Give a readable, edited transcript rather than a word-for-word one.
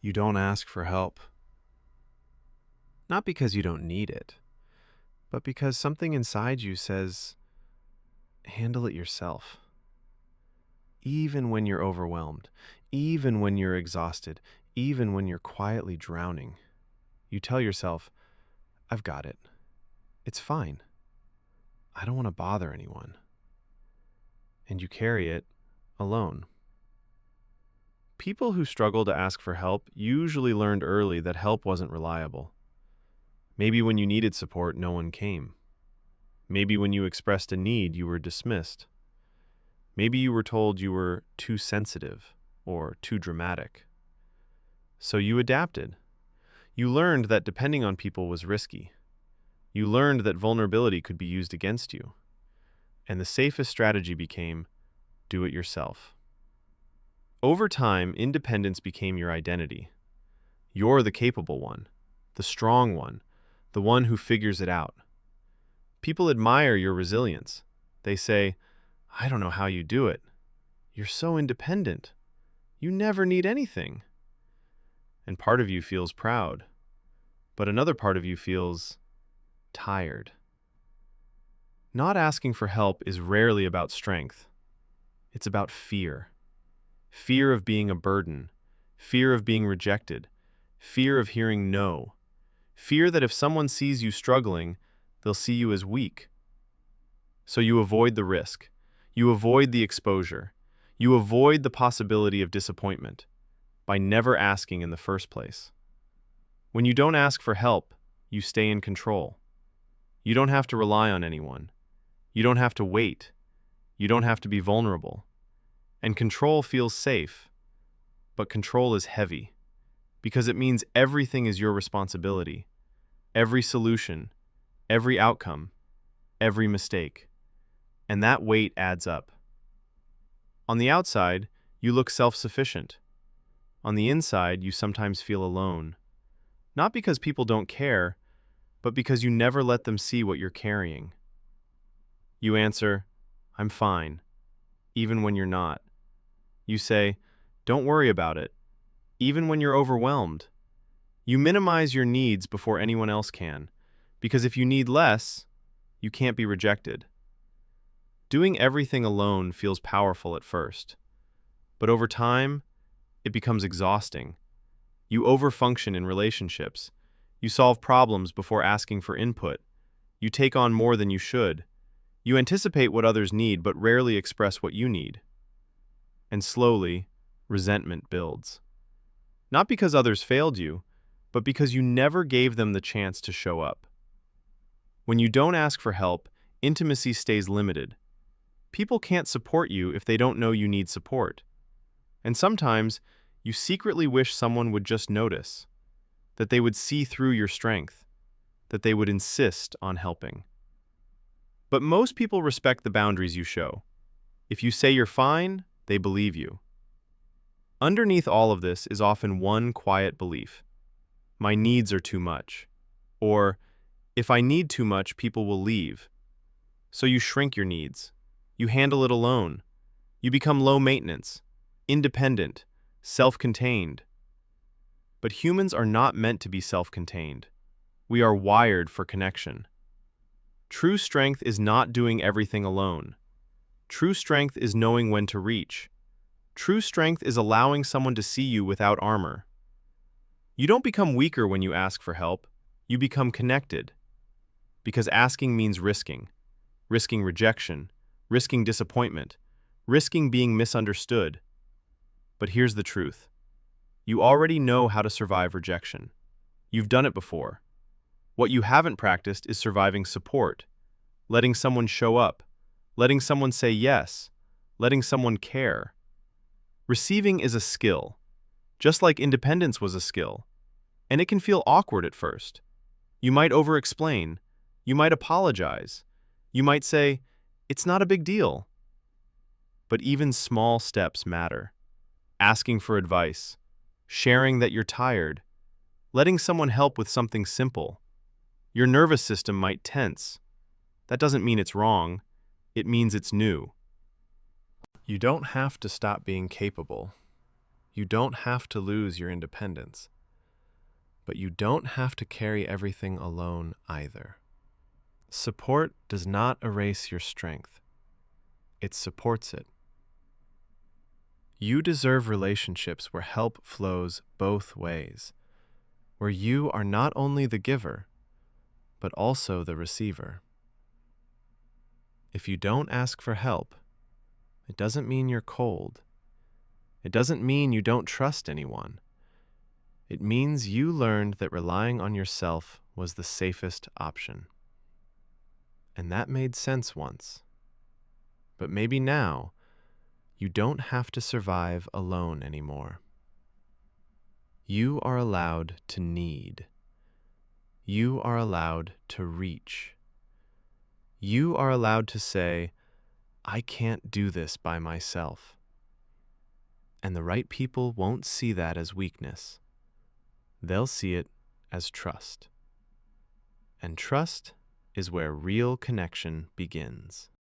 You don't ask for help. Not because you don't need it, but because something inside you says, handle it yourself. Even when you're overwhelmed, even when you're exhausted, even when you're quietly drowning, you tell yourself, I've got it. It's fine. I don't want to bother anyone. And you carry it alone. People who struggle to ask for help usually learned early that help wasn't reliable. Maybe when you needed support, no one came. Maybe when you expressed a need, you were dismissed. Maybe you were told you were too sensitive or too dramatic. So you adapted. You learned that depending on people was risky. You learned that vulnerability could be used against you. And the safest strategy became, do it yourself. Over time, independence became your identity. You're the capable one, the strong one, the one who figures it out. People admire your resilience. They say, I don't know how you do it. You're so independent. You never need anything. And part of you feels proud, but another part of you feels tired. Not asking for help is rarely about strength. It's about fear. Fear of being a burden, fear of being rejected, fear of hearing no, fear that if someone sees you struggling, they'll see you as weak. So you avoid the risk, you avoid the exposure, you avoid the possibility of disappointment by never asking in the first place. When you don't ask for help, you stay in control. You don't have to rely on anyone. You don't have to wait. You don't have to be vulnerable. And control feels safe, but control is heavy because it means everything is your responsibility. Every solution, every outcome, every mistake. And that weight adds up. On the outside, you look self-sufficient. On the inside, you sometimes feel alone. Not because people don't care, but because you never let them see what you're carrying. You answer, I'm fine, even when you're not. You say, don't worry about it, even when you're overwhelmed. You minimize your needs before anyone else can, because if you need less, you can't be rejected. Doing everything alone feels powerful at first, but over time, it becomes exhausting. You overfunction in relationships. You solve problems before asking for input. You take on more than you should. You anticipate what others need, but rarely express what you need. And slowly, resentment builds. Not because others failed you, but because you never gave them the chance to show up. When you don't ask for help, intimacy stays limited. People can't support you if they don't know you need support. And sometimes, you secretly wish someone would just notice, that they would see through your strength, that they would insist on helping. But most people respect the boundaries you show. If you say you're fine, they believe you. Underneath all of this is often one quiet belief. My needs are too much. Or, if I need too much, people will leave. So you shrink your needs. You handle it alone. You become low maintenance, independent, self-contained. But humans are not meant to be self-contained. We are wired for connection. True strength is not doing everything alone. True strength is knowing when to reach. True strength is allowing someone to see you without armor. You don't become weaker when you ask for help. You become connected. Because asking means risking. Risking rejection. Risking disappointment. Risking being misunderstood. But here's the truth. You already know how to survive rejection. You've done it before. What you haven't practiced is surviving support. Letting someone show up. Letting someone say yes, letting someone care. Receiving is a skill, just like independence was a skill, and it can feel awkward at first. You might over-explain, you might apologize, you might say, it's not a big deal. But even small steps matter. Asking for advice, sharing that you're tired, letting someone help with something simple. Your nervous system might tense. That doesn't mean it's wrong. It means it's new. You don't have to stop being capable. You don't have to lose your independence, but you don't have to carry everything alone either. Support does not erase your strength, it supports it. You deserve relationships where help flows both ways, where you are not only the giver, but also the receiver. If you don't ask for help, it doesn't mean you're cold. It doesn't mean you don't trust anyone. It means you learned that relying on yourself was the safest option. And that made sense once. But maybe now, you don't have to survive alone anymore. You are allowed to need. You are allowed to reach. You are allowed to say, I can't do this by myself. And the right people won't see that as weakness. They'll see it as trust. And trust is where real connection begins.